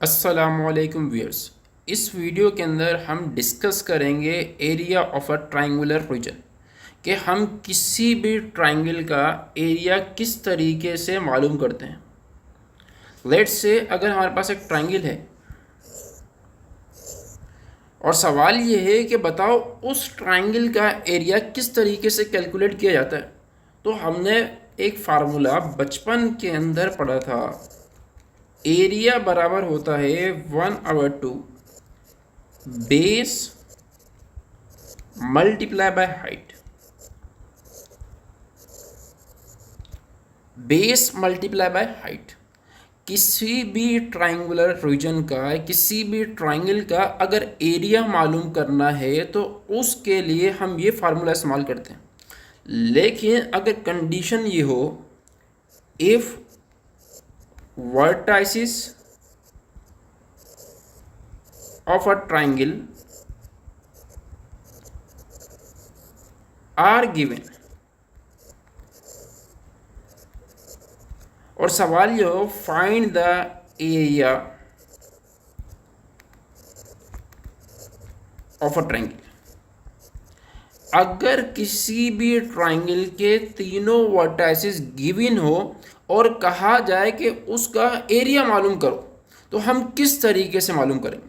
अस्सलामुअलैकुम व्यूअर्स। इस वीडियो के अंदर हम डिस्कस करेंगे area of a triangular region कि हम किसी भी ट्रायंगल का एरिया किस तरीके से मालूम करते हैं। लेट्स से अगर हमारे पास एक ट्रायंगल है और सवाल ये है कि बताओ उस ट्रायंगल का एरिया किस तरीके से कैलकुलेट किया जाता है। तो हमने एक फार्मूला बचपन के अंदर पढ़ा था। एरिया बराबर होता है 1/2 base multiply by height. Base multiply by height. किसी भी ट्रायंगुलर रीजन का, किसी भी ट्रायंगल का अगर एरिया मालूम करना है तो उसके लिए हम ये फार्मूला इस्तेमाल करते हैं। लेकिन अगर कंडीशन ये हो, if vertices of a triangle are given, और सवाल ये हो find the area of a triangle. अगर किसी भी ट्रायंगल के तीनों वर्टाइसिस गिवन हो और कहा जाए कि उसका एरिया मालूम करो, तो हम किस तरीके से मालूम करेंगे।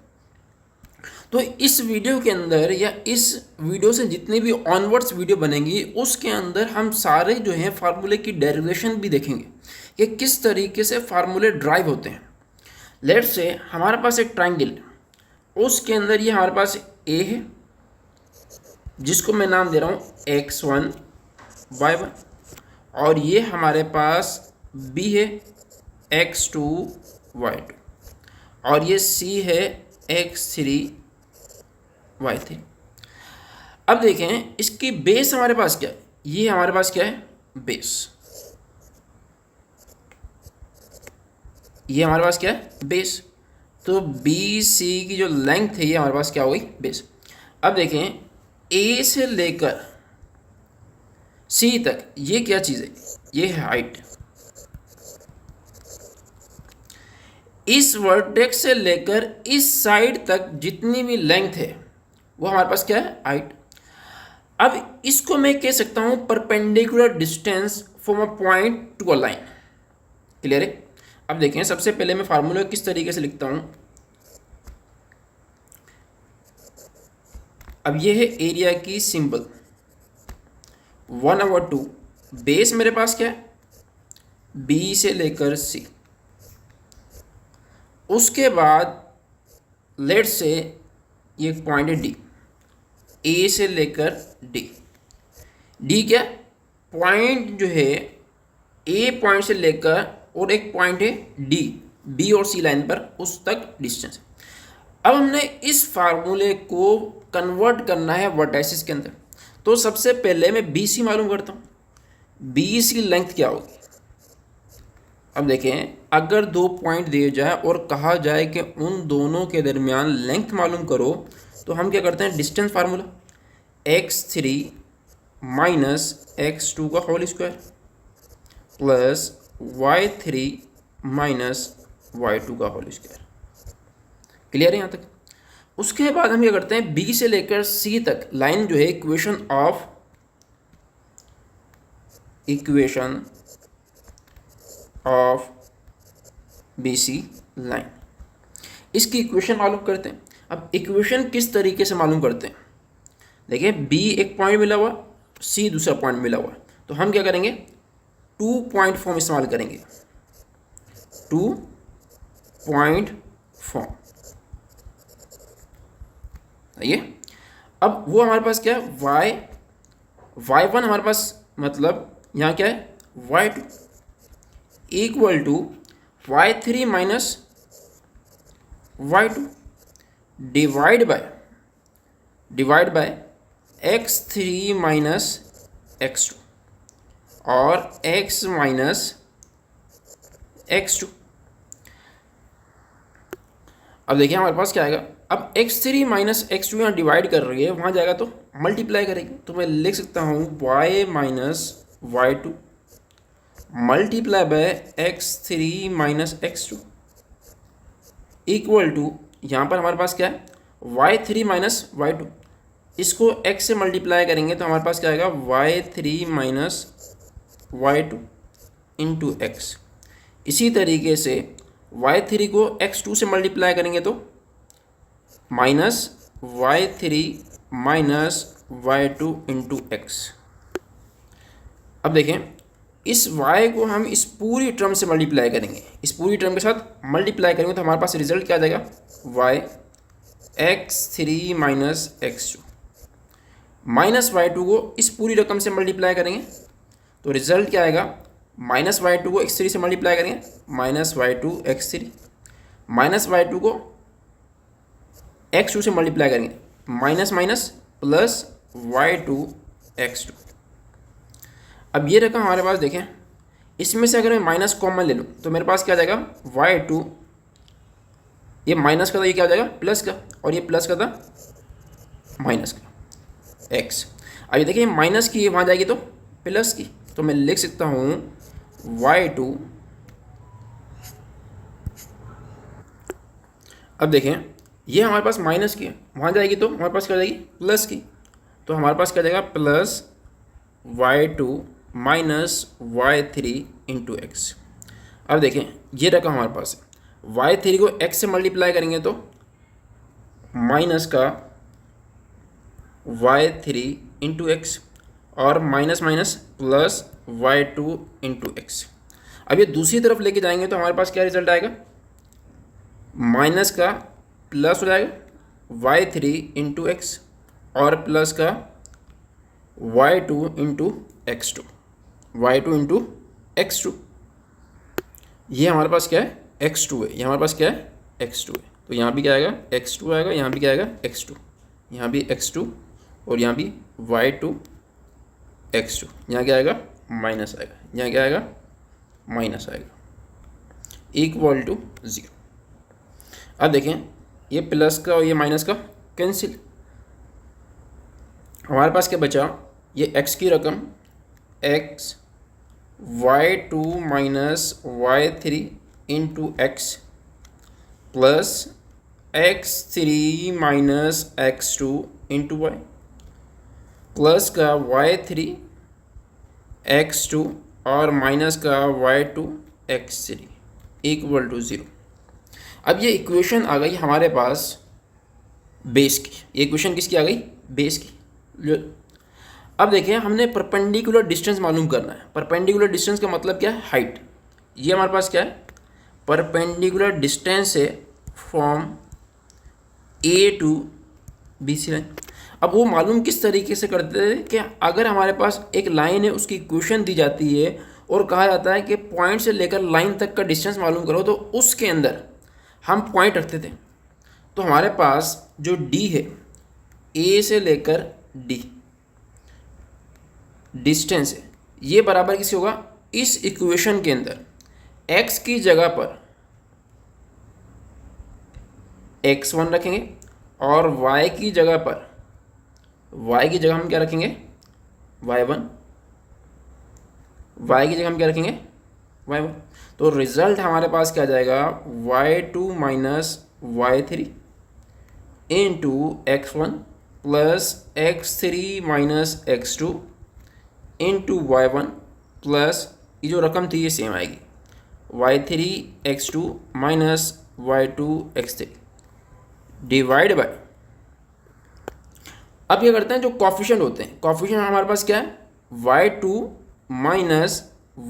तो इस वीडियो के अंदर या इस वीडियो से जितनी भी ऑनवर्ड्स वीडियो बनेंगी उसके अंदर हम सारे जो हैं फार्मूले की डेरिवेशन भी देखेंगे कि किस तरीके से फार्मूले ड्राइव होते हैं। लेट्स से हमारे पास एक ट्रायंगल, उसके अंदर ये हमारे पास ए है जिसको मैं नाम दे रहा हूँ x1 y1, और ये हमारे पास बी है x2 y2, और ये सी है x3 y3। अब देखें इसकी बेस हमारे पास क्या है। ये हमारे पास क्या है, बेस। ये हमारे पास क्या है, बेस। तो बी सी की जो लेंथ है ये हमारे पास क्या हो गई, बेस। अब देखें ए से लेकर सी तक ये क्या चीज़ है, ये है हाइट। इस वर्टेक्स से लेकर इस साइड तक जितनी भी लेंथ है वो हमारे पास क्या है, हाइट। अब इसको मैं कह सकता हूं perpendicular distance from a point to a line. Clear है। अब देखें सबसे पहले मैं फार्मूला किस तरीके से लिखता हूं। अब ये है एरिया की सिंबल 1/2 बेस मेरे पास क्या है, बी से लेकर सी। उसके बाद लेट्स से ये पॉइंट है डी, ए से लेकर डी। डी क्या, पॉइंट जो है ए पॉइंट से लेकर और एक पॉइंट है डी, बी और सी लाइन पर उस तक डिस्टेंस। अब हमने इस फार्मूले को कन्वर्ट करना है वर्टाइसिस के अंदर। तो सबसे पहले मैं बी सी मालूम करता हूँ। बी सी लेंथ क्या होगी। अब देखें अगर दो पॉइंट दिए जाए और कहा जाए कि उन दोनों के दरमियान लेंथ मालूम करो, तो हम क्या करते हैं, distance formula x3 minus x2 का whole square plus y3 minus y2 का होल स्क्वायर। क्लियर है यहाँ तक। उसके बाद हम क्या करते हैं, बी से लेकर सी तक लाइन जो है equation of B C line, इसकी इक्वेशन मालूम करते हैं। अब इक्वेशन किस तरीके से मालूम करते हैं, देखिए बी एक पॉइंट मिला हुआ, सी दूसरा पॉइंट मिला हुआ, तो हम क्या करेंगे, 2 पॉइंट फॉर्म इस्तेमाल करेंगे। 2 पॉइंट फॉर्म ये। अब वो हमारे पास क्या है, y1 हमारे पास, मतलब यहाँ क्या है, y2 equal to y3 minus y2 divide by x3 minus x2 और x माइनस x2। अब देखिए हमारे पास क्या आएगा, अब x3 माइनस x2 यहाँ डिवाइड कर रही है, वहाँ जाएगा तो मल्टीप्लाई करेगी। तो मैं लिख सकता हूँ y minus y2 multiply by x3 minus x2 equal to, यहाँ पर हमारे पास क्या है, y3 माइनस y2, इसको x से मल्टीप्लाई करेंगे तो हमारे पास क्या आएगा, y3 minus y2 into x. इसी तरीके से y3 को x2 से मल्टीप्लाई करेंगे तो minus y3 minus y2 into x. अब देखें, इस y को हम इस पूरी टर्म से मल्टीप्लाई करेंगे, इस पूरी टर्म के साथ मल्टीप्लाई करेंगे तो हमारे पास रिजल्ट क्या आ जाएगा, y x3 minus x2 minus y2 को इस पूरी रकम से मल्टीप्लाई करेंगे तो रिजल्ट क्या आएगा, माइनस y2 को x3 से मल्टीप्लाई करेंगे minus y2 x3 minus y2 को x2 से मल्टीप्लाई करेंगे minus minus plus y2 x2। अब ये रकम हमारे पास देखें, इसमें से अगर मैं माइनस कॉमन ले लूँ तो मेरे पास क्या आ जाएगा, y2, ये माइनस का था, ये क्या आ जाएगा प्लस का, और ये प्लस का था माइनस का x। अब ये देखिए माइनस की ये वहाँ जाएगी तो प्लस की, तो मैं लिख सकता हूँ y2, अब देखें ये हमारे पास माइनस की है, वहाँ जाएगी तो हमारे पास क्या जाएगी प्लस की, तो हमारे पास क्या जाएगा plus y2 minus y3 into x. अब देखें ये रकम हमारे पास है, y3 को x से मल्टीप्लाई करेंगे तो माइनस का y3 इंटू एक्स और minus minus plus y2 into x. अब ये दूसरी तरफ लेके जाएंगे तो हमारे पास क्या रिजल्ट आएगा, माइनस का प्लस हो जाएगा y3 इंटू एक्स और प्लस का y2 into x2, y2 into x2। ये हमारे पास क्या है x2 है, ये हमारे पास क्या है x2 है, तो यहाँ भी क्या आएगा x2 आएगा, यहाँ भी क्या आएगा x2, यहाँ भी x2 और यहाँ भी y2 x2, यहाँ क्या आएगा माइनस आएगा, यहाँ क्या आएगा माइनस आएगा, इक्वल टू 0। अब देखें ये प्लस का और ये माइनस का कैंसिल, हमारे पास क्या बचा, ये x की रकम x y2 minus y3 into x plus x3 minus x2 into y plus का y3 x2 और माइनस का y2 x3 इक्वल टू 0। अब ये इक्वेशन आ गई हमारे पास बेस की, ये इक्वेशन किसकी आ गई, बेस की। अब देखिए हमने परपेंडिकुलर डिस्टेंस मालूम करना है, परपेंडिकुलर डिस्टेंस का मतलब क्या है, हाइट। ये हमारे पास क्या है, परपेंडिकुलर डिस्टेंस है from A to B C line. अब वो मालूम किस तरीके से करते हैं कि अगर हमारे पास एक लाइन है उसकी इक्वेशन दी जाती है और कहा जाता है कि पॉइंट से लेकर लाइन तक का डिस्टेंस मालूम करो, तो उसके अंदर हम पॉइंट रखते थे। तो हमारे पास जो डी है, ए से लेकर डी डिस्टेंस है, ये बराबर किससे होगा, इस इक्वेशन के अंदर x की जगह पर x1 रखेंगे और y की जगह पर, y की जगह हम क्या रखेंगे y1, y की जगह हम क्या रखेंगे y1। तो रिजल्ट हमारे पास क्या आ जाएगा, y2 minus y3 into x1 plus x3 minus x2 into y1 plus ये जो रकम थी ये सेम आएगी y3 x2 minus y2 x3 divide by. अब क्या करते हैं, जो कॉफिशिएंट होते हैं, कॉफिशिएंट हमारे पास क्या है, y2 माइनस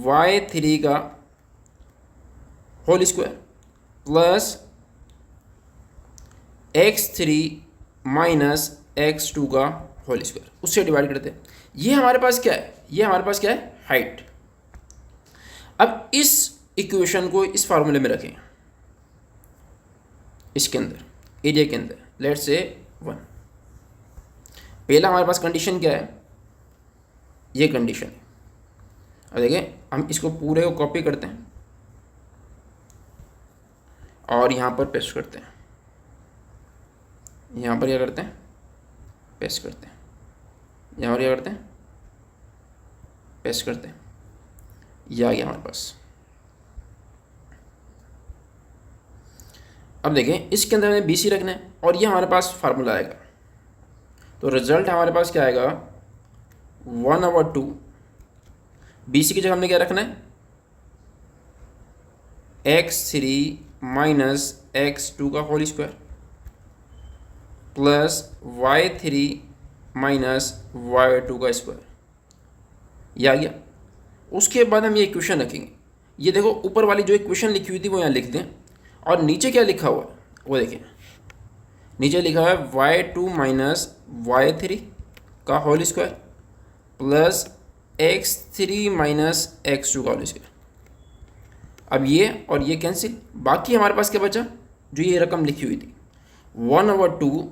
y3 का whole square plus x3 minus x2 का होल स्क्वायर, उससे डिवाइड करते हैं। ये हमारे पास क्या है, ये हमारे पास क्या है, हाइट। अब इस इक्वेशन को इस फार्मूले में रखें, इसके अंदर एरिया के अंदर लेट्स से 1। पहला हमारे पास कंडीशन क्या है, ये कंडीशन है। अब देखें हम इसको पूरे को कॉपी करते हैं और यहाँ पर पेस्ट करते हैं, यहाँ पर क्या करते हैं, पेस्ट करते हैं, यहाँ पर क्या करते हैं, पेस्ट करते हैं, यह आ गया हमारे पास। अब देखें इसके अंदर हमें बी सी रखना है और ये हमारे पास फार्मूला आएगा, तो रिजल्ट हमारे पास क्या आएगा 1/2 बी सी की जगह हमने क्या रखना है x3 माइनस x2 का whole square plus y3 minus y2 का स्क्वायर, ये आ गया। उसके बाद हम ये इक्वेशन रखेंगे, ये देखो ऊपर वाली जो इक्वेशन लिखी हुई थी वो यहाँ लिख दें और नीचे क्या लिखा हुआ है वो देखें, नीचे लिखा हुआ है y2 माइनस y3 का whole square plus x3 minus x2 का होल स्क्वायर। अब ये और ये कैंसिल, बाकी हमारे पास क्या बचा, जो ये रकम लिखी हुई थी 1/2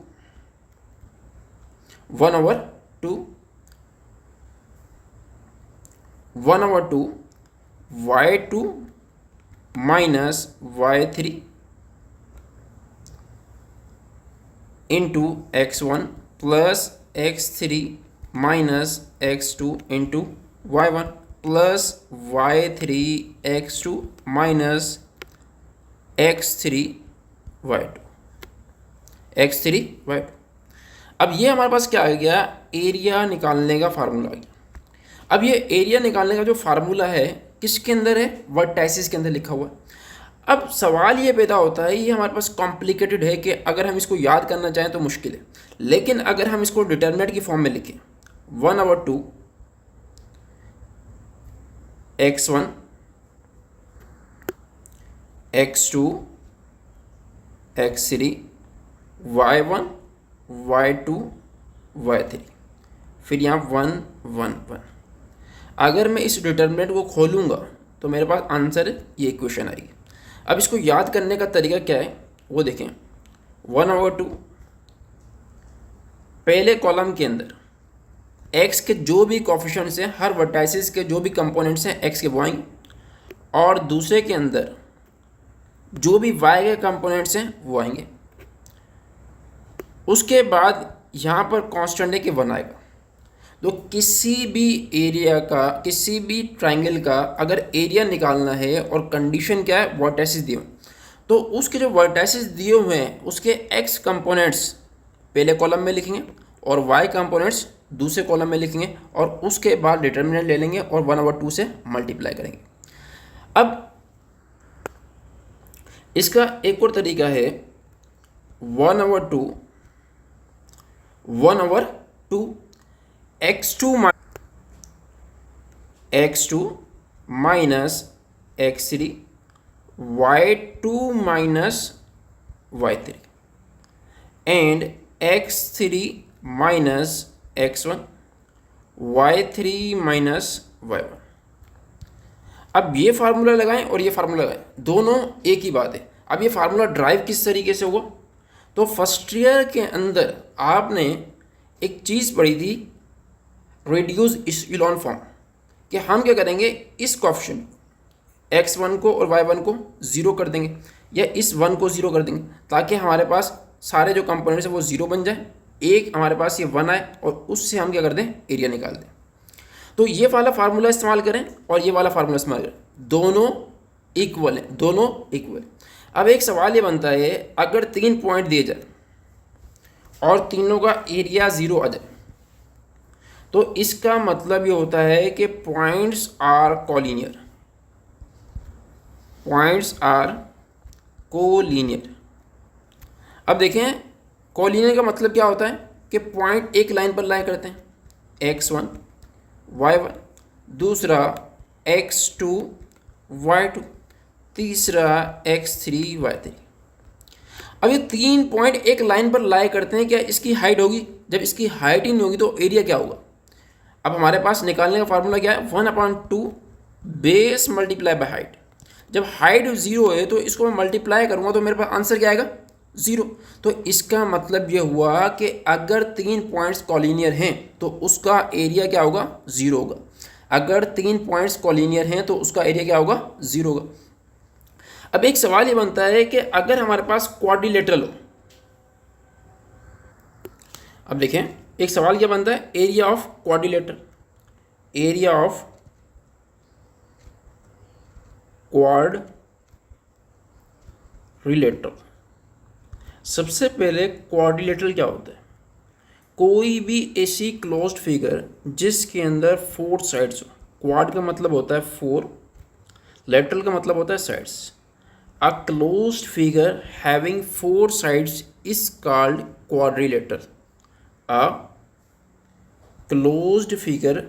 y2 minus y3 into x1 plus x3 minus x2 into y1 plus y3 x2 minus x3 y2। अब ये हमारे पास क्या आ गया, एरिया निकालने का फार्मूला आ गया। अब ये एरिया निकालने का जो फार्मूला है किसके अंदर है, वर्टाइसिस के अंदर लिखा हुआ है। अब सवाल ये पैदा होता है, ये हमारे पास कॉम्प्लिकेटेड है कि अगर हम इसको याद करना चाहें तो मुश्किल है, लेकिन अगर हम इसको डिटर्मिनेंट की फॉर्म में लिखें 1/2 x1 x2 x3 y1 y2 y3, फिर यहाँ 1 1 1। अगर मैं इस डिटर्मिनेंट को खोलूँगा तो मेरे पास आंसर ये इक्वेशन आएगी। अब इसको याद करने का तरीका क्या है वो देखें, 1/2 पहले कॉलम के अंदर x के जो भी कोफिशिएंट्स हैं, हर वर्टाइसिस के जो भी कंपोनेंट्स हैं x के वो आएंगे, और दूसरे के अंदर जो भी y के कंपोनेंट्स हैं वो आएंगे। उसके बाद यहाँ पर कांस्टेंट है कि 1 आएगा। तो किसी भी एरिया का, किसी भी ट्राइंगल का अगर एरिया निकालना है और कंडीशन क्या है, वर्टाइसिस दिए हुए, तो उसके जो वर्टाइसिस दिए हुए हैं उसके x कंपोनेंट्स पहले कॉलम में लिखेंगे और y कंपोनेंट्स दूसरे कॉलम में लिखेंगे और उसके बाद डिटर्मिनेंट ले लेंगे और 1/2 से मल्टीप्लाई करेंगे। अब इसका एक और तरीका है 1/2 x2 minus x3 y2 minus y3 and x3 minus x1 y3 minus y1। अब ये फार्मूला लगाएं और ये फार्मूला लगाएं, दोनों एक ही बात है। अब ये फार्मूला ड्राइव किस तरीके से हुआ, तो फर्स्ट ईयर के अंदर आपने एक चीज़ पढ़ी थी रिड्यूस इचेलॉन फॉर्म, कि हम क्या करेंगे, इस कोएफिशिएंट x1 को और y1 को 0 कर देंगे या इस 1 को 0 कर देंगे ताकि हमारे पास सारे जो कंपोनेंट्स हैं वो 0 बन जाए, एक हमारे पास ये 1 आए और उससे हम क्या कर दें, एरिया निकाल दें। तो ये वाला फार्मूला इस्तेमाल करें और ये वाला फार्मूला इस्तेमाल करें, दोनों इक्वल हैं, दोनों इक्वल। अब एक सवाल ये बनता है, अगर 3 पॉइंट दिए जाए और तीनों का एरिया 0 आ जाए तो इसका मतलब ये होता है कि points are collinear, points are collinear. अब देखें कोलिनियर का मतलब क्या होता है कि पॉइंट एक लाइन पर लाई करते हैं, x1 y1, दूसरा x2 y2, तीसरा x3 y3। अब ये 3 पॉइंट एक लाइन पर लाई करते हैं, क्या इसकी हाइट होगी, जब इसकी हाइट ही नहीं होगी तो एरिया क्या होगा। अब हमारे पास निकालने का फार्मूला क्या है, 1/2 बेस मल्टीप्लाई बाय हाइट। जब हाइट 0 है तो इसको मैं मल्टीप्लाई करूँगा तो मेरे पास आंसर क्या आएगा, 0। तो इसका मतलब ये हुआ कि अगर 3 पॉइंट्स कॉलिनियर हैं तो उसका एरिया क्या होगा, 0 होगा। अगर 3 पॉइंट्स कॉलिनियर हैं तो उसका एरिया क्या होगा, 0 होगा। अब एक सवाल ये बनता है कि अगर हमारे पास क्वाड्रिलेटरल हो, अब देखें एक सवाल क्या बनता है, area of quadrilateral, area of quadrilateral. सबसे पहले क्वाड्रिलेटरल क्या होता है? कोई भी ऐसी क्लोज्ड फिगर जिसके अंदर 4 साइड्स हो। क्वाड का मतलब होता है 4, लेटरल का मतलब होता है sides. A closed figure having 4 sides is called quadrilateral. A closed figure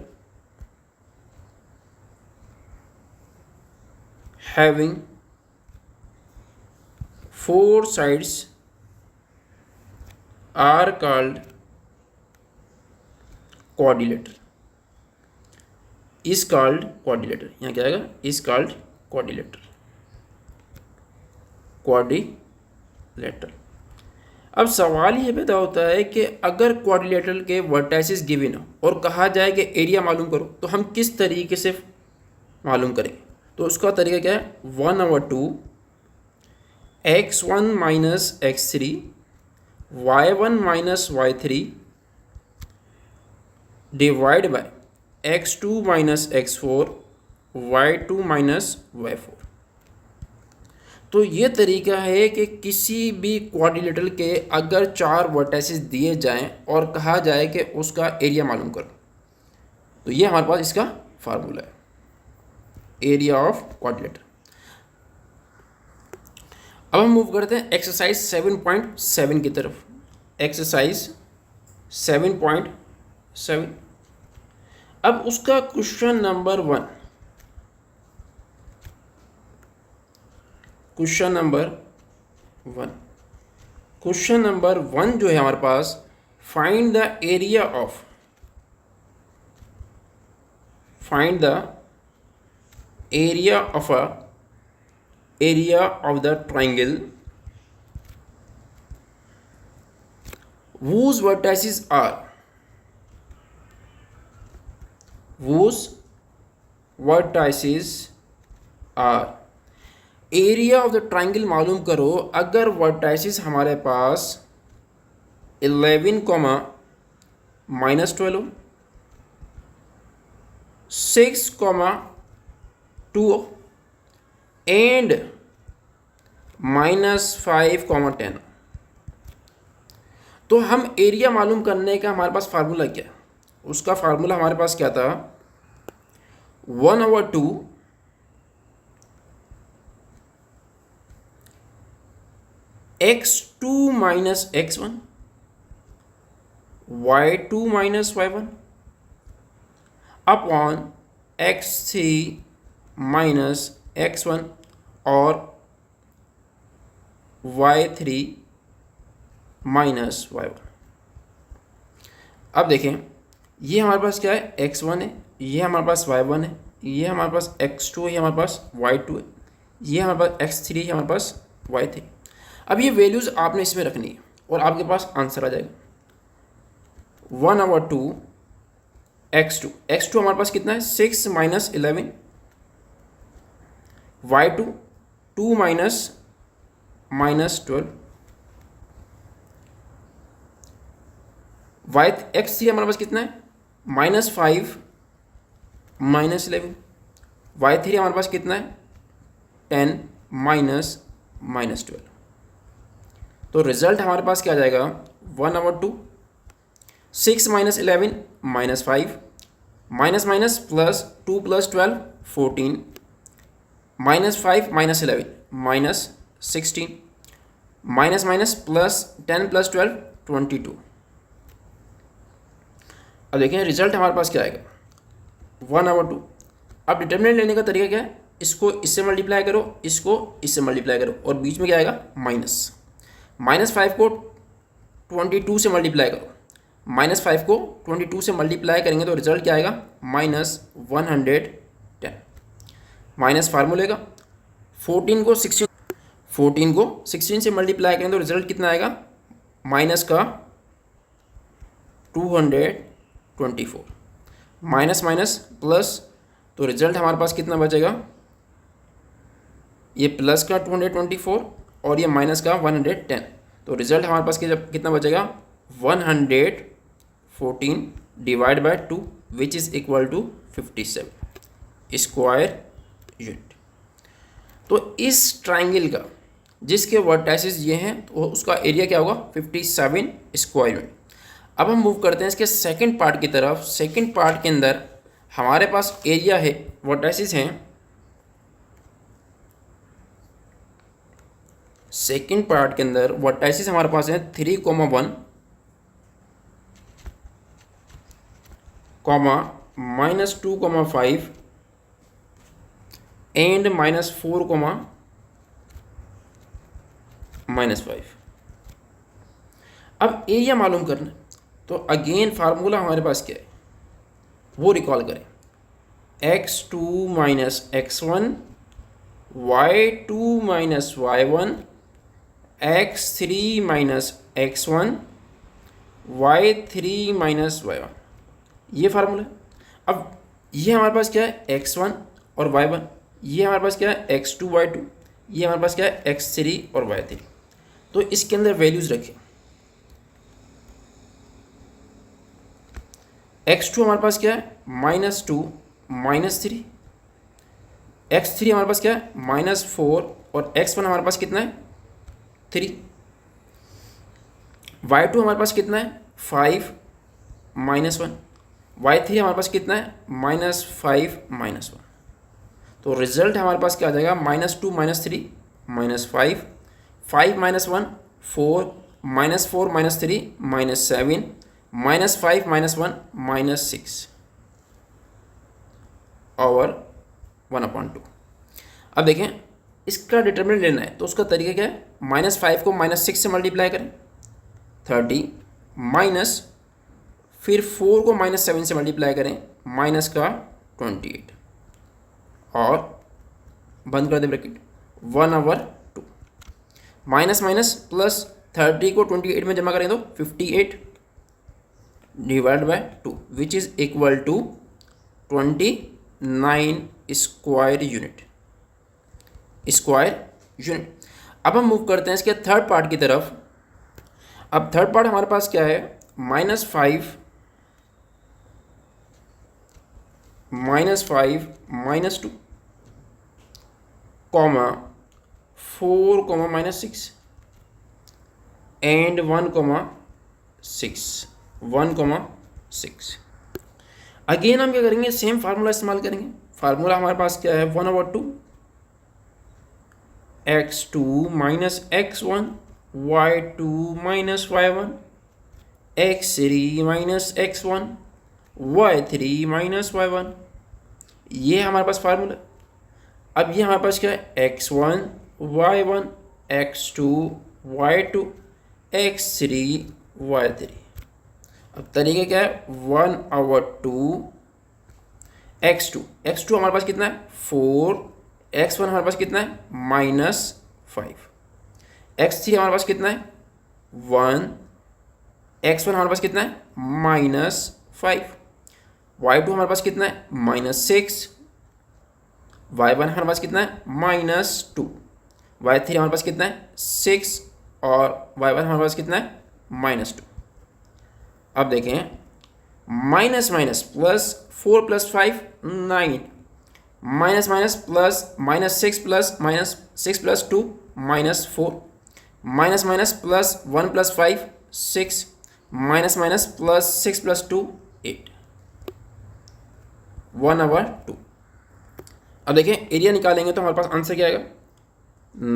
having 4 sides are called quadrilateral। is called quadrilateral, यहाँ क्या आएगा? is called quadrilateral। quadrilateral। अब सवाल ये पैदा होता है कि अगर क्वाड्रिलेटरल के वर्टाइसिस गिवन हो और कहा जाए कि एरिया मालूम करो, तो हम किस तरीके से मालूम करेंगे? तो उसका तरीका क्या है? 1/2 x1 minus x3 y1 minus y3 divide by x2 minus x4 y2 minus y4। तो ये तरीका है कि किसी भी क्वाड्रिलेटरल के अगर 4 वर्टाइसिस दिए जाएं और कहा जाए कि उसका एरिया मालूम करो, तो ये हमारे पास इसका फार्मूला है, एरिया ऑफ क्वाड्रिलेटरल। अब हम मूव करते हैं एक्सरसाइज 7.7 की तरफ। एक्सरसाइज 7.7। अब उसका क्वेश्चन नंबर 1, क्वेश्चन नंबर 1 जो है हमारे पास, find the area of area of the triangle whose vertices are area of the triangle मालूम करो अगर वर्टाइसिस हमारे पास 11, -12 हो, 6, 2 हो एंड -5, 10। तो हम एरिया मालूम करने का हमारे पास फार्मूला क्या है? उसका फार्मूला हमारे पास क्या था? 1/2 x2 minus x1 y2 minus y1 upon x3 minus x1 और y3 माइनस y1। अब देखें, ये हमारे पास क्या है? x1 है, ये हमारे पास y1 है, ये हमारे पास x2 है, ये हमारे पास y2 है, ये हमारे पास x3 है, हमारे पास y3। अब ये वैल्यूज़ आपने इसमें रखनी है और आपके पास आंसर आ जाएगा 1/2 x2 हमारे पास कितना है? 6 माइनस 11, y2 2 माइनस 12, x3 हमारे पास कितना है? -5 माइनस 11, y3 हमारे पास कितना है? 10 माइनस 12। तो रिजल्ट हमारे पास क्या आ जाएगा? 1/2 6 minus 11 -5 minus minus plus 2 + 12 14 -5 minus 11 -16 minus minus plus 10 + 12 22। अब देखें रिजल्ट हमारे पास क्या आएगा? 1/2। अब डिटर्मिनेंट लेने का तरीका क्या है? इसको इससे मल्टीप्लाई करो, इसको इससे मल्टीप्लाई करो और बीच में क्या आएगा? -5 को 22 से मल्टीप्लाई करो, -5 को 22 से मल्टीप्लाई करेंगे तो रिजल्ट क्या आएगा? -110 माइनस फार्मूले का 14 को 16 से मल्टीप्लाई करेंगे तो रिजल्ट कितना आएगा? माइनस का 224 माइनस माइनस प्लस, तो रिजल्ट हमारे पास कितना बचेगा? ये प्लस का 224 और ये माइनस का 110। तो रिजल्ट हमारे पास कितना बचेगा? 114 divide by 2 which is equal to 57 square unit. तो इस ट्राइंगल का जिसके वर्टाइसिस ये हैं, तो उसका एरिया क्या होगा 57 स्क्वायर यूनिट। अब हम मूव करते हैं इसके सेकंड पार्ट की तरफ। सेकंड पार्ट के अंदर हमारे पास एरिया है, वर्टाइसिस हैं। सेकंड पार्ट के अंदर वर्टाइसिस हमारे पास है 3, 1, -2, -5 एंड -4, -5। अब एरिया मालूम करना, तो अगेन फार्मूला हमारे पास क्या है वो रिकॉल करें। x2 - x1, y2 - y1, x3 - x1, y3 - y1, ये फार्मूला है। अब ये हमारे पास क्या है x1 और y1, ये हमारे पास क्या है x2 y2, ये हमारे पास क्या है x3 और y3। तो इसके अंदर वैल्यूज़ रखें। x2 हमारे पास क्या है -2, -3, x3 हमारे पास क्या है -4 और x1 हमारे पास कितना है 3, y2 हमारे पास कितना है 5, -1, y3 हमारे पास कितना है -5, -1। तो रिजल्ट हमारे पास क्या आ जाएगा -2, -3, -5, 5 - 1 4, -4 - 3 -7, -5 - 1 -6 और 1/2। अब देखें इसका डिटर्मिनेंट लेना है, तो उसका तरीका क्या है, -5 को -6 से मल्टीप्लाई करें 30, माइनस फिर 4 को -7 से मल्टीप्लाई करें माइनस का 28 और बंद कर दे ब्रैकेट 1/2। माइनस माइनस प्लस 30 को 28 में जमा करें तो 58 divide by 2 which is equal to 29 square unit. अब हम मूव करते हैं इसके थर्ड पार्ट की तरफ। अब थर्ड पार्ट हमारे पास क्या है -5 -2 कॉमा 4 -6 एंड 1,6 अगेन हम क्या करेंगे सेम फार्मूला इस्तेमाल करेंगे। फार्मूला हमारे पास क्या है 1/2 x2 - x1 y2 - y1 x3 - x1 y3 - y1, ये हमारे पास फार्मूला। अब ये हमारे पास क्या है x1 y1 x2 y2 x3 y3। अब तरीके क्या है 1/2 x2 हमारे पास कितना है 4, x1 हमारे पास कितना है -5, x3 हमारे पास कितना है 1, x1 हमारे पास कितना है -5, y2 हमारे पास कितना है -6, y1 हमारे पास कितना है -2, y3 हमारे पास कितना है 6 और y1 हमारे पास कितना है -2। अब देखें minus minus plus 4 + 5 9, minus minus plus -6 plus -6 + 2 -4, minus minus plus 1 + 5 6, minus minus plus 6 + 2 8, 1/2। अब देखें एरिया निकालेंगे तो हमारे पास आंसर क्या आएगा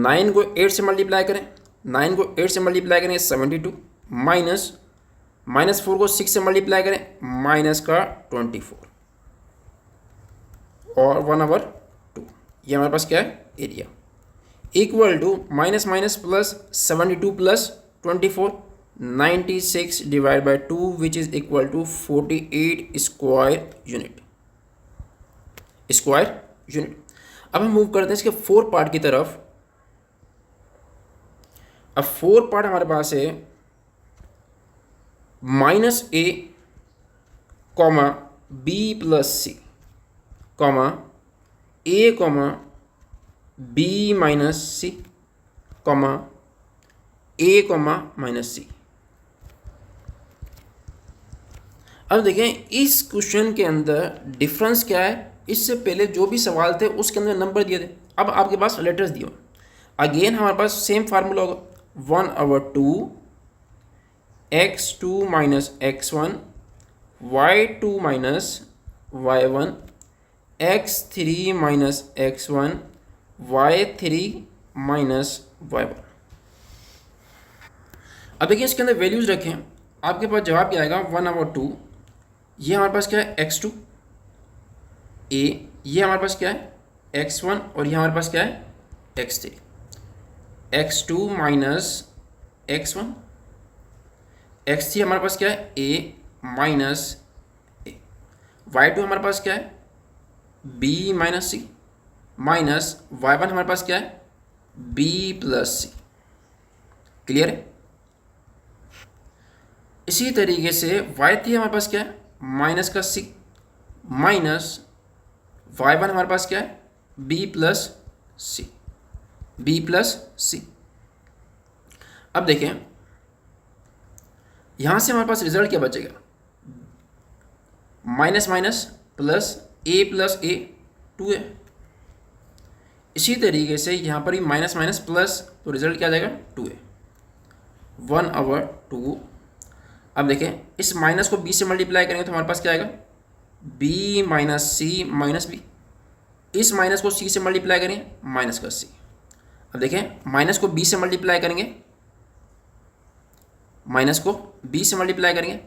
9 को 8 से मल्टीप्लाई करें, 9 को 8 से मल्टीप्लाई करें 72, -4 को 6 से मल्टीप्लाई करें माइनस का 24 और 1/2। ये हमारे पास क्या है area equal to minus minus plus 72 plus 24 96 divide by 2 which is equal to 48 square unit. अब हम मूव करते हैं इसके फोर्थ पार्ट की तरफ। अब फोर्थ पार्ट हमारे पास है -a, b + c, a, b - c, a, -c। अब देखें इस क्वेश्चन के अंदर डिफरेंस क्या है, इससे पहले जो भी सवाल थे उसके अंदर नंबर दिए थे, अब आपके पास लेटर्स दिए। अगेन हमारे पास सेम फार्मूला होगा, 1/2 x2 minus x1 y2 minus y1 x3 minus x1 y3 minus y1। अब देखिए इसके अंदर वैल्यूज रखें, आपके पास जवाब क्या आएगा, 1/2। ये हमारे पास क्या है, x2 a, ये हमारे पास क्या है x1 और ये हमारे पास क्या है x3। x2 minus x1, x3 हमारे पास क्या है a माइनस a, y2 हमारे पास क्या है b minus c minus y1 हमारे पास क्या है b प्लस c। क्लियर है। इसी तरीके से y3 हमारे पास क्या है माइनस का c माइनस y1 हमारे पास क्या है b plus c, b plus c। अब देखें यहां से हमारे पास रिजल्ट क्या बचेगा, minus minus plus a plus a 2 है। इसी तरीके से यहां पर भी माइनस माइनस प्लस, तो रिजल्ट क्या आ जाएगा 2 है, 1/2। अब देखें इस माइनस को b से मल्टीप्लाई करेंगे तो हमारे पास क्या आएगा b माइनस सी माइनस बी, इस माइनस को c से मल्टीप्लाई करेंगे माइनस का c। अब देखें माइनस को b से मल्टीप्लाई करेंगे, माइनस को b से मल्टीप्लाई करेंगे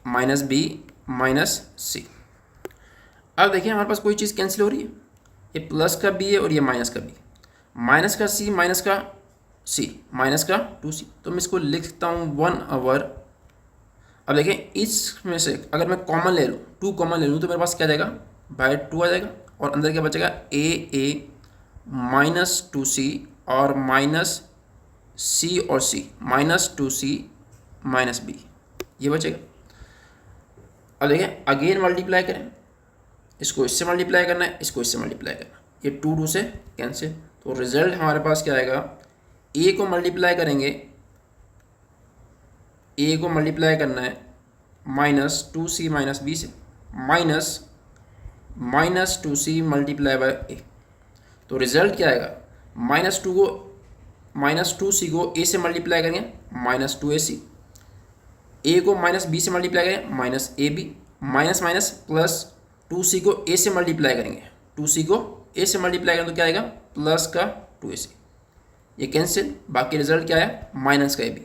माइनस b माइनस c। अब देखिए हमारे पास कोई चीज़ कैंसिल हो रही है, ये प्लस का b है और ये माइनस का b, माइनस का c माइनस का c माइनस का 2c, तो मैं इसको लिख सकता हूँ 1/। अब देखें इसमें से अगर मैं कॉमन ले लूँ, 2 कॉमन ले लूँ तो मेरे पास क्या जाएगा बाय 2 आ जाएगा और अंदर क्या बचेगा a माइनस 2c और माइनस c और c minus 2c minus b, ये बचेगा। अब देखें अगेन मल्टीप्लाई करें, इसको इससे मल्टीप्लाई करना है, इसको इससे मल्टीप्लाई करना है, ये 2 से कैंसिल, तो रिजल्ट हमारे पास क्या आएगा, a को मल्टीप्लाई करेंगे, a को मल्टीप्लाई करना है माइनस 2c माइनस b से minus 2c multiply by a, तो रिजल्ट क्या आएगा माइनस 2c को a से मल्टीप्लाई करेंगे माइनस 2ac, a को माइनस b से मल्टीप्लाई करेंगे minus ab, minus minus plus 2c को a से मल्टीप्लाई करेंगे, 2c को a से मल्टीप्लाई करेंगे तो क्या आएगा प्लस का 2ac, ये कैंसिल, बाकी रिजल्ट क्या है माइनस का ab।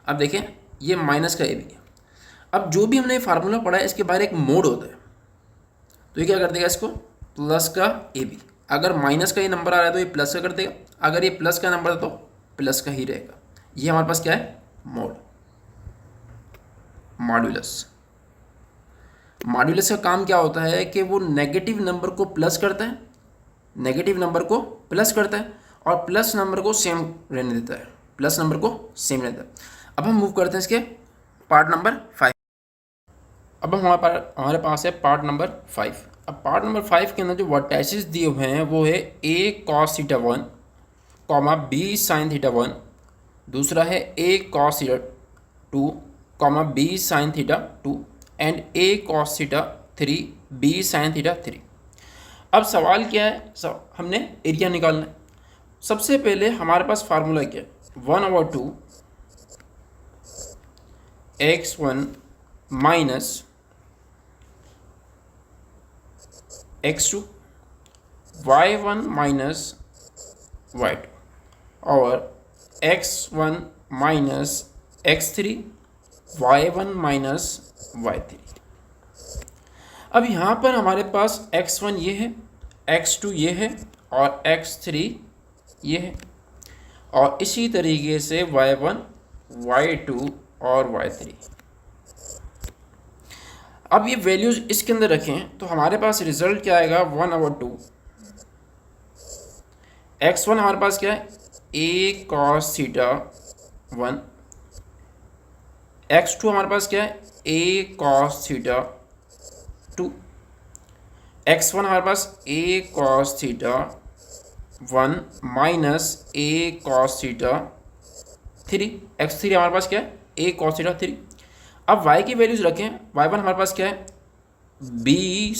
अब देखें ये माइनस का ab, अब जो भी हमने फार्मूला पढ़ा है इसके बाहर एक मोड होता है, तो ये क्या कर देगा इसको प्लस का ab। अगर माइनस का ये नंबर आ रहा है तो ये प्लस का कर देगा, अगर ये प्लस का नंबर है तो प्लस का ही रहेगा। ये हमारे पास क्या है मोड, मॉड्यूलस। मॉड्यूलस का काम क्या होता है कि वो नेगेटिव नंबर को प्लस करता है, नेगेटिव नंबर को प्लस करता है और प्लस नंबर को सेम रहने देता है, प्लस नंबर को सेम रहता है। अब हम मूव करते हैं इसके पार्ट नंबर 5। अब हमारे पास है पार्ट नंबर 5। अब पार्ट नंबर 5 के अंदर जो वर्टाइसेस दिए हुए हैं वो है a cos theta 1 comma b sin theta 1, दूसरा है a cos theta 2 comma b sin theta 2 and a cos theta 3 b sin theta 3। अब सवाल क्या है, हमने एरिया निकालना है। सबसे पहले हमारे पास फार्मूला क्या है, 1/2 x1 minus x2 y1 minus y2 और x1 minus x3 y1 minus y3। अब यहाँ पर हमारे पास x1 ये है, x2 ये है और x3 ये है, और इसी तरीके से y1 y2 और y3। अब ये वैल्यूज इसके अंदर रखें तो हमारे पास रिजल्ट क्या आएगा 1/2। x1 हमारे पास क्या है a cos थीटा 1, x2 हमारे पास क्या है a cos थीटा 2, x1 हमारे पास a cos theta 1 minus a cos theta 3, x3 हमारे पास क्या है a cos थीटा 3। अब y की वैल्यूज रखें, y1 हमारे पास क्या है b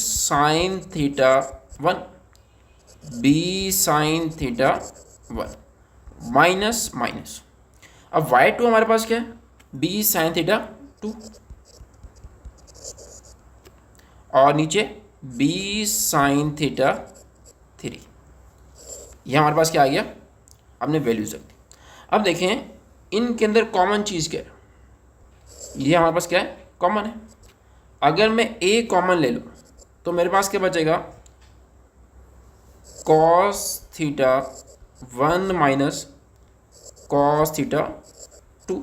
sin theta 1, B sine theta 1 minus minus, अब y2 हमारे पास क्या है, बी साइन थीटा 2, और नीचे बी साइन थीटा 3। यह हमारे पास क्या आ गया, हमने वैल्यूज रख दी। अब देखें इनके अंदर कॉमन चीज़ क्या है, ये हमारे पास क्या है, कॉमन है। अगर मैं a कॉमन ले लूँ तो मेरे पास क्या बचेगा, cos theta 1 minus cos theta 2।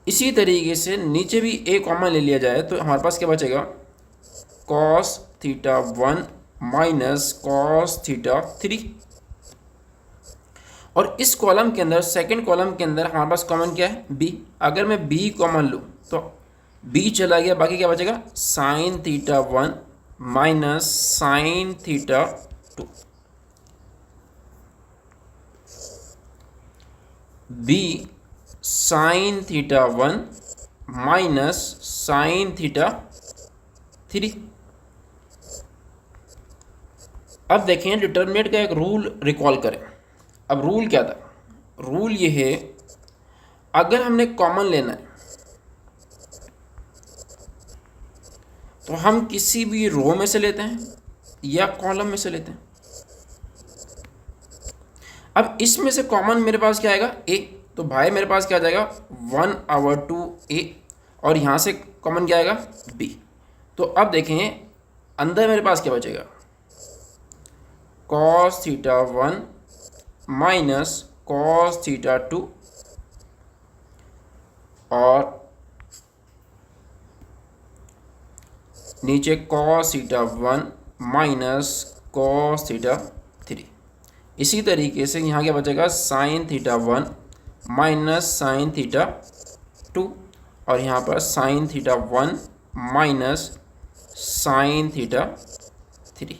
इसी तरीके से नीचे भी a कॉमन ले लिया जाए तो हमारे पास क्या बचेगा, cos theta 1 minus cos theta 3। और इस कॉलम के अंदर, सेकंड कॉलम के अंदर हमारे पास कॉमन क्या है, b। अगर मैं b कॉमन लूँ तो b चला गया, बाकी क्या बचेगा, sign theta 1 minus sine theta 2। b sign theta 1 minus sine theta 3। अब देखें डिटर्मिनेंट का एक रूल रिकॉल करें। अब रूल क्या था, रूल ये है, अगर हमने कॉमन लेना है तो हम किसी भी रो में से लेते हैं या कॉलम में से लेते हैं। अब इसमें से कॉमन मेरे पास क्या आएगा, a, तो भाई मेरे पास क्या आ जाएगा 1/2 a, और यहाँ से कॉमन क्या आएगा, b। तो अब देखें अंदर मेरे पास क्या बचेगा, cos theta 1 minus cos theta 2, और नीचे cos theta 1 minus cos theta 3। इसी तरीके से यहाँ क्या बचेगा, sign theta 1 minus sine theta 2, और यहाँ पर sign theta 1 minus sine theta 3।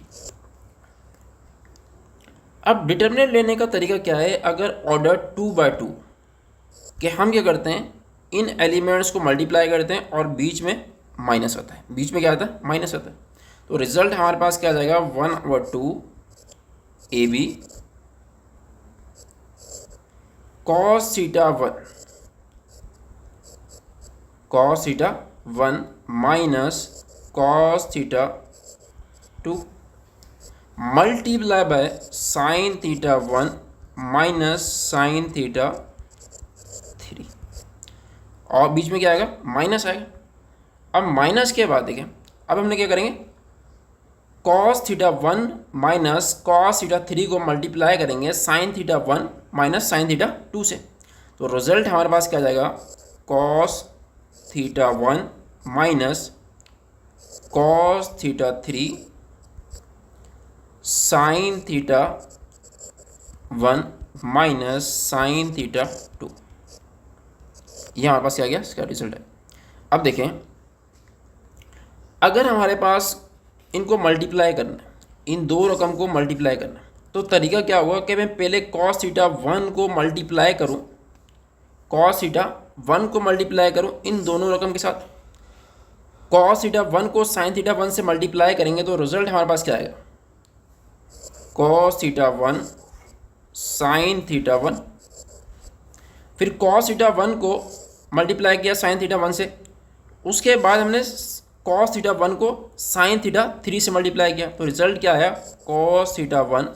अब डिटर्मिनेंट लेने का तरीका क्या है, अगर ऑर्डर 2/2 कि हम क्या करते हैं, इन एलिमेंट्स को मल्टीप्लाई करते हैं और बीच में माइनस आता है, बीच में क्या आता है, माइनस आता है। तो रिजल्ट हमारे पास क्या आ जाएगा, 1/2 AB cos theta 1 minus cos theta 2 multiply by sine theta 1 minus sine theta 3, और बीच में क्या आएगा, माइनस आएगा। अब माइनस के बाद देखें, अब हमने क्या करेंगे, cos theta 1 minus cos theta 3 को मल्टीप्लाई करेंगे sign theta 1 minus sine theta 2 से। तो रिजल्ट हमारे पास क्या जाएगा, cos theta 1 minus cos theta 3 sign theta 1 minus sine theta 2। ये हमारे पास क्या गया, इसका रिजल्ट है। अब देखें अगर हमारे पास इनको मल्टीप्लाई करना है, इन दो रकम को मल्टीप्लाई करना है, तो तरीका क्या होगा कि मैं पहले कॉस थीटा 1 को मल्टीप्लाई करूं, कॉस थीटा 1 को मल्टीप्लाई करूं इन दोनों रकम के साथ। कॉस थीटा 1 को साइन थीटा 1 से मल्टीप्लाई करेंगे तो रिजल्ट हमारे पास क्या आएगा, कॉस थीटा 1 साइन थीटा 1। फिर कॉस थीटा 1 को मल्टीप्लाई किया साइन थीटा 1 से, उसके बाद हमने कॉस थीटा 1 को साइन थीटा 3 से मल्टीप्लाई किया, तो रिजल्ट क्या आया, cos theta 1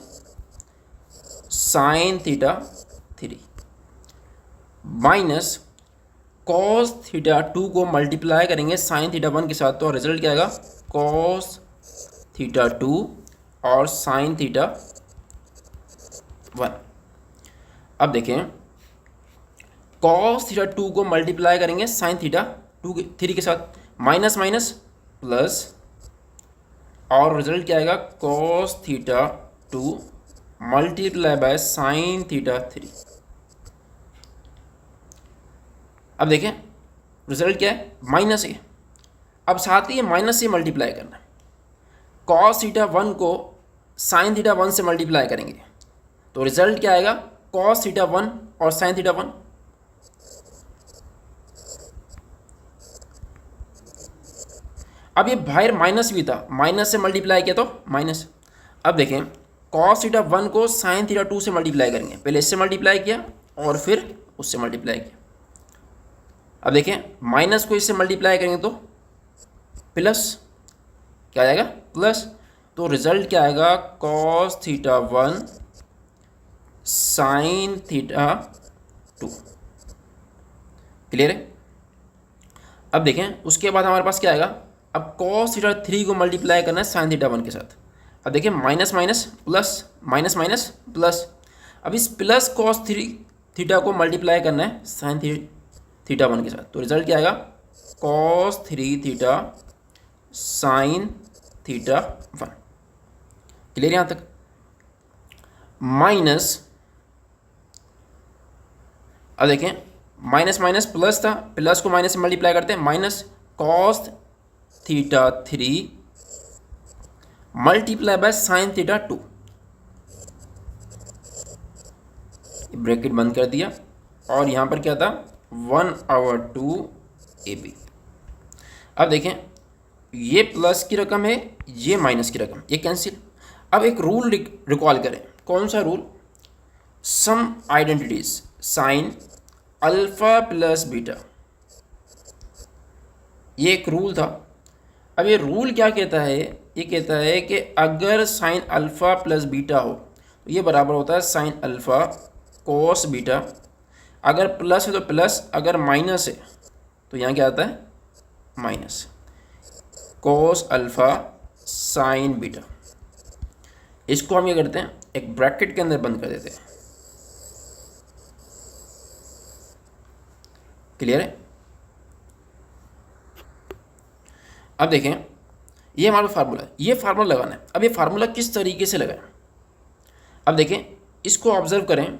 sine theta 3 minus cos theta 2 को मल्टीप्लाई करेंगे साइन थीटा 1 के साथ, तो रिजल्ट क्या आएगा, कॉस थीटा 2 और साइन थीटा 1। अब देखें कॉस थीटा 2 को मल्टीप्लाई करेंगे साइन थीटा 3 के साथ, माइनस माइनस प्लस, और रिजल्ट क्या आएगा, cos theta 2 multiply by sine theta 3। अब देखें रिजल्ट क्या है, माइनस है। अब साथ ही ये माइनस से मल्टीप्लाई करना है, कॉस थीटा 1 को साइन थीटा 1 से मल्टीप्लाई करेंगे तो रिजल्ट क्या आएगा, कॉस थीटा 1 और साइन थीटा 1। अब ये बाहर माइनस भी था, माइनस से मल्टीप्लाई किया तो माइनस। अब देखें कॉस थीटा 1 को साइन थीटा 2 से मल्टीप्लाई करेंगे। पहले इससे मल्टीप्लाई किया और फिर उससे मल्टीप्लाई किया। अब देखें माइनस को इससे मल्टीप्लाई करेंगे तो प्लस, क्या आएगा प्लस, तो रिजल्ट क्या आएगा cos theta 1 sine theta 2। Clear है। अब देखें उसके बाद हमारे पास क्या आएगा, अब कॉस थीटा 3 को मल्टीप्लाई करना है साइन थीटा 1 के साथ। अब देखिए minus minus plus, minus minus plus. अब इस प्लस कॉस थीटा को मल्टीप्लाई करना है साइन थीटा 1 के साथ, तो रिजल्ट क्या आएगा cos 3 theta sine theta 1। Clear यहाँ तक। माइनस, अब देखें माइनस माइनस प्लस था, प्लस को माइनस से मल्टीप्लाई करते हैं, minus cos theta 3 multiply by sine theta 2। Bracket बंद कर दिया और यहाँ पर क्या था 1/2 AB। अब देखें ये प्लस की रकम है, ये माइनस की रकम, ये कैंसिल। अब एक रूल रिकॉल करें। कौन सा rule, sum identities sine alpha plus beta, ये एक रूल था। अब ये रूल क्या कहता है, ये कहता है कि अगर साइन अल्फा प्लस बीटा हो तो ये बराबर होता है साइन अल्फा कोस बीटा। अगर प्लस है तो प्लस, अगर माइनस है तो यहाँ क्या आता है minus cos alpha sign beta. इसको हम क्या करते हैं एक ब्रैकेट के अंदर बंद कर देते हैं। क्लियर है। अब देखें ये हमारा फार्मूला है, ये फार्मूला लगाना है। अब ये फार्मूला किस तरीके से लगाएं, अब देखें इसको ऑब्जर्व करें।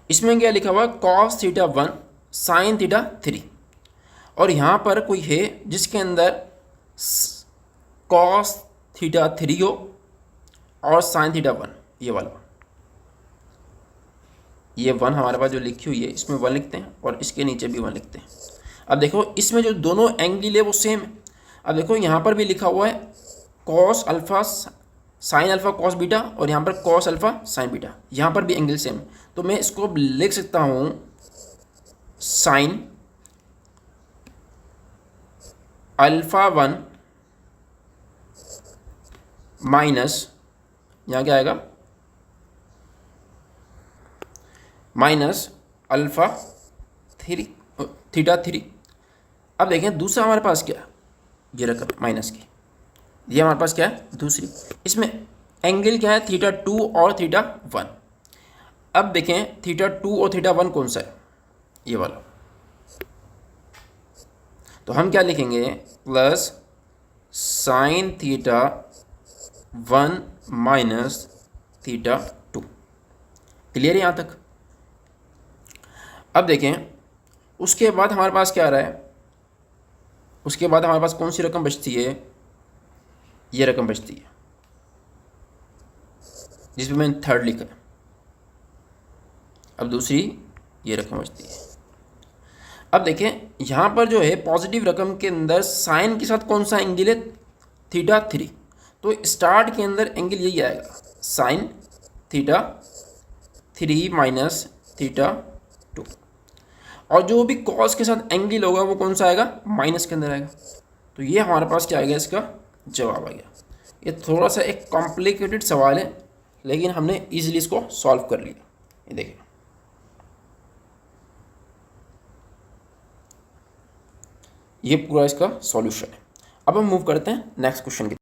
इसमें क्या लिखा हुआ कॉस थीटा 1 साइन थीटा 3, और यहाँ पर कोई है जिसके अंदर कॉस थीटा 3 हो और साइन थीटा 1, ये वाला, ये 1 हमारे पास जो लिखी हुई है इसमें 1 लिखते हैं और इसके नीचे भी 1 लिखते हैं। अब देखो इसमें जो दोनों एंगल है वो सेम है। अब देखो यहाँ पर भी लिखा हुआ है cos alpha sine alpha cos beta और यहाँ पर कॉस अल्फा साइन बीटा, यहाँ पर भी एंगल सेम है। तो मैं इसको लिख सकता हूँ साइन अल्फा 1 माइनस, यहाँ क्या आएगा माइनस अल्फा थीटा 3। अब देखें दूसरा हमारे पास क्या है, ये रकम माइनस की, ये हमारे पास क्या है दूसरी, इसमें एंगल क्या है थीटा 2 और थीटा 1। अब देखें थीटा 2 और थीटा 1 कौन सा है, ये वाला। तो हम क्या लिखेंगे plus sign theta 1 minus theta 2। Clear है यहाँ तक। अब देखें उसके बाद हमारे पास क्या आ रहा है, उसके बाद हमारे पास कौन सी रकम बचती है, ये रकम बचती है जिसमें मैंने थर्ड लिखा है। अब दूसरी ये रकम बचती है। अब देखें यहाँ पर जो है पॉजिटिव रकम के अंदर साइन के साथ कौन सा एंगल है थीटा 3, तो स्टार्ट के अंदर एंगल यही आएगा साइन थीटा 3 माइनस थीटा 2, और जो भी कॉस के साथ एंगल होगा वो कौन सा आएगा माइनस के अंदर आएगा। तो ये हमारे पास क्या आएगा, इसका जवाब आ गया। ये थोड़ा सा एक कॉम्प्लिकेटेड सवाल है लेकिन हमने इजीली इसको सॉल्व कर लिया। ये देखिए ये पूरा इसका सॉल्यूशन है। अब हम मूव करते हैं नेक्स्ट क्वेश्चन की।